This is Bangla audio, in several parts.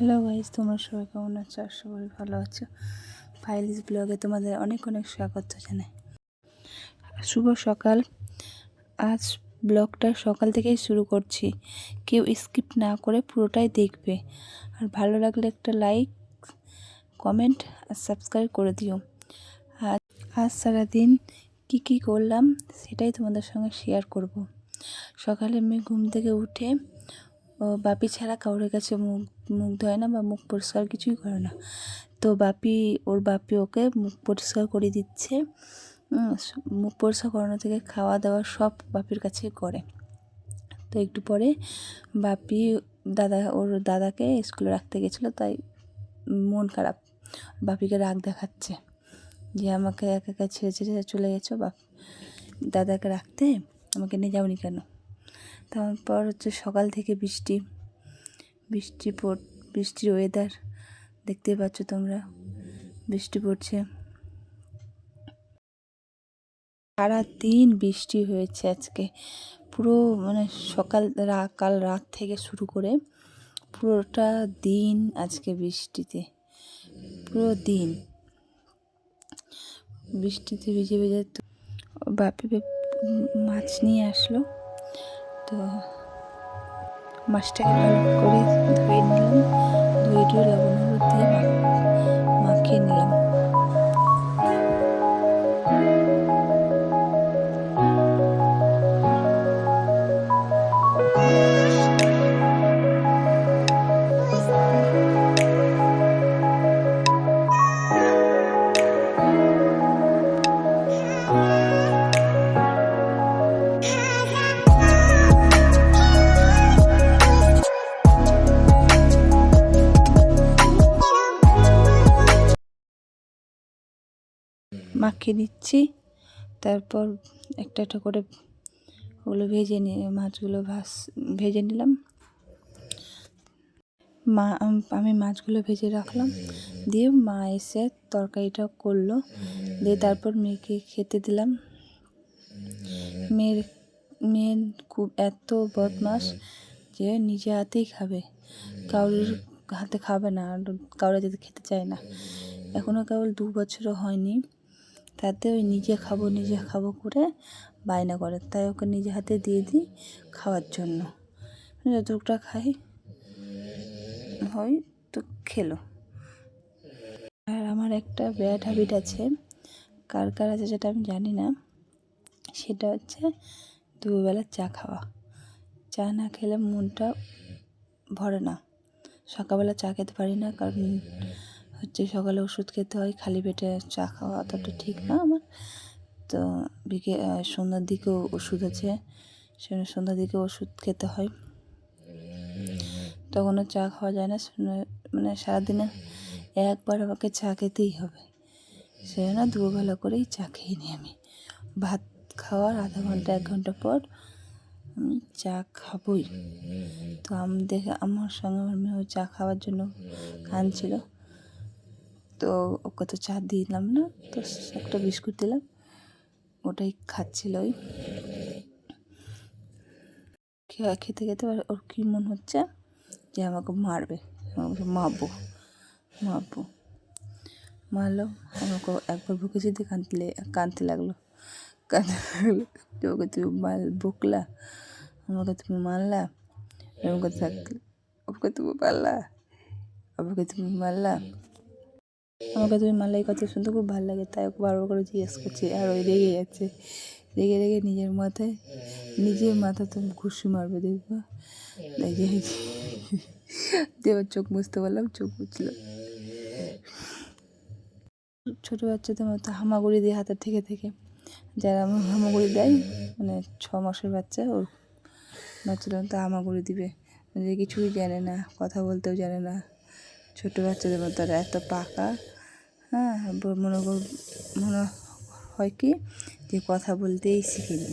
হ্যালো গাইজ, তোমরা সবাই কেমন আছো? আশা করি ভালো আছো। ফাইলিস ব্লগে তোমাদের অনেক অনেক স্বাগত জানাই। শুভ সকাল। আজ ব্লগটা সকাল থেকেই শুরু করছি, কেউ স্কিপ না করে পুরোটাই দেখবে। আর ভালো লাগলে একটা লাইক, কমেন্ট আর সাবস্ক্রাইব করে দিও। আজ সারাদিন কি করলাম সেটাই তোমাদের সঙ্গে শেয়ার করব। সকালে আমি ঘুম থেকে উঠে বাপি ছাড়া কাউরের কাছে মুখ ধোয় না বা মুখ পরিষ্কার কিছুই করে না। তো ওর বাপি ওকে মুখ পরিষ্কার করে দিচ্ছে। মুখ পরিষ্কার করানো থেকে খাওয়া দাওয়া সব বাপির কাছে করে। তো একটু পরে বাপি ওর দাদাকে স্কুলে রাখতে গেছিলো, তাই মন খারাপ, বাপিকে রাগ দেখাচ্ছে যে আমাকে একা একা ছেড়ে চলে গেছো দাদাকে রাখতে, আমাকে নিয়ে যাওনি কেন। তারপর সকাল থেকে বৃষ্টির ওয়েদার দেখতে পাচ্ছ তোমরা, বৃষ্টি পড়ছে, সারাদিন বৃষ্টি হয়েছে আজকে। পুরো কাল রাত থেকে শুরু করে পুরোটা দিন আজকে বৃষ্টিতে, পুরো দিন বৃষ্টিতে ভিজে ভিজে। তো বাপি মাছ নিয়ে আসলো, তো মাছটাকে ভালো করে ধুয়ে নিলাম, ধুয়ে লবণ হলুদ দিয়ে মাখিয়ে নিলাম। মাখিয়ে নিচ্ছি, তারপর একটা একটা করে ওগুলো মাছগুলো ভেজে নিলাম। আমি মাছগুলো ভেজে রাখলাম, দিয়ে মা এসে তরকারিটা করলো, দিয়ে তারপর মেয়েকে খেতে দিলাম। মেয়ে খুব এত বদমাস যে নিজে হাতেই খাবে, কাউরির হাতে খাবে না, আর কাউরে যেতে খেতে চায় না। এখনও কেবল 2 বছরও হয়নি, তাতে ওই নিজে খাবো করে বায়না করে, তাই ওকে নিজে হাতে দিয়ে দিই খাওয়ার জন্য। যতটুকটা খাই হয় তো খেলো। আর আমার একটা ব্যাড হ্যাবিট আছে, কার আছে সেটা আমি জানি না, সেটা হচ্ছে দুবেলা চা খাওয়া। চা না খেলে মনটা ভরে না। সকালবেলা চা খেতে পারি না, কারণ সকালে ওষুধ খেতে হয়, খালি পেটে চা খাওয়া অতটা ঠিক না আমার। তো সন্ধ্যার দিকেও ওষুধ আছে, সন্ধ্যার দিকে ওষুধ খেতে হয়, তখনও চা খাওয়া যায় না। সারাদিনে একবার আমাকে চা খেতেই হবে, সেজন্য দুবেলা করেই চা খেয়ে নিই আমি। ভাত খাওয়ার আধা ঘন্টা 1 ঘন্টা পর আমি চা খাবই। তো আমার সঙ্গে আমার মেয়েও চা খাওয়ার জন্য কাঁদছিল, তো ওকে তো চা দিলাম না, তো একটা বিস্কুট দিলাম, ওটাই খাচ্ছিল। খেতে খেতে ওর কী মন হচ্ছে যে আমাকে মারবে, আমাকে মারলো। আমাকে একবার বুকেছি দিয়ে কাঁদতে লাগলো, ওকে তুমি বকলা, আমাকে তুমি মারলা, ওকে তুমি মারলা, এই কথা শুনতে খুব ভালো লাগে, তাই ওকে বারবার করে জিজ্ঞেস করছি। আর ওই রেগে যাচ্ছে, রেগে নিজের মাথা তুমি ঘুষি মারবে, দেখবা। এবার চোখ মুছতে পারলাম, চোখ মুছলাম। ছোটো বাচ্চাদের মতো হামাগুড়ি দিয়ে হাতের থেকে যারা হামাগুড়ি দেয়, 6 মাসের বাচ্চা, ওর বাচ্চাদের মতো হামাগুড়ি দিবে, যে কিছুই জানে না, কথা বলতেও জানে না। ছোটো বাচ্চাদের মতো এত পাকা, হ্যাঁ, মনে হয় কি যে কথা বলতেই শিখিনি।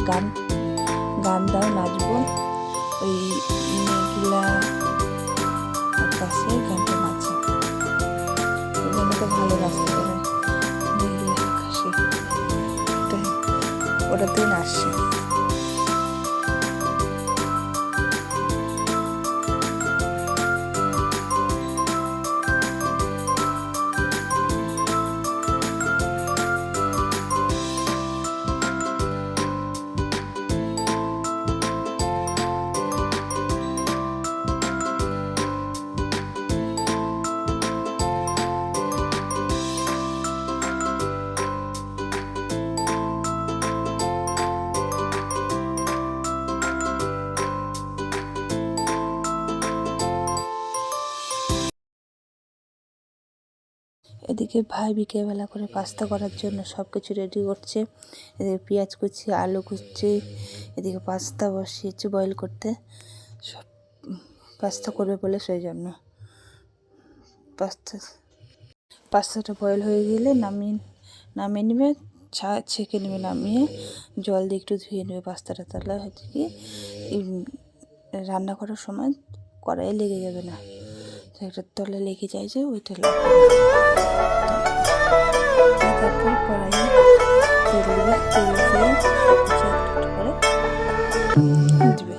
গান গান দাও, নাচবো। ওই মেঘলা আকাশে গানটা নাচে, ওই জন্য তো ভালো নাচতে পারে। মেঘলা আকাশে ওটাতেই নাচছে। এদিকে ভাই বিকেলবেলা করে পাস্তা করার জন্য সব কিছু রেডি করছে। এদিকে পেঁয়াজ কুচি, আলু কুচি, এদিকে পাস্তা বসিয়েছে বয়েল করতে। সব পাস্তা করবে বলে সেই জন্য পাস্তাটা বয়েল হয়ে গেলে নামিয়ে নেবে, ছেঁকে নেবে, নামিয়ে জল দিয়ে একটু ধুয়ে নেবে পাস্তাটা। তাহলে হচ্ছে কি রান্না করার সময় কড়াইয়ে লেগে যাবে না, একটা তলে লেগে যায় যে ওইটা লাগবে না। তারপর কড়াইয়ে তেল দেবে, তেল দিয়ে সব কিছু একটু করে দেবে।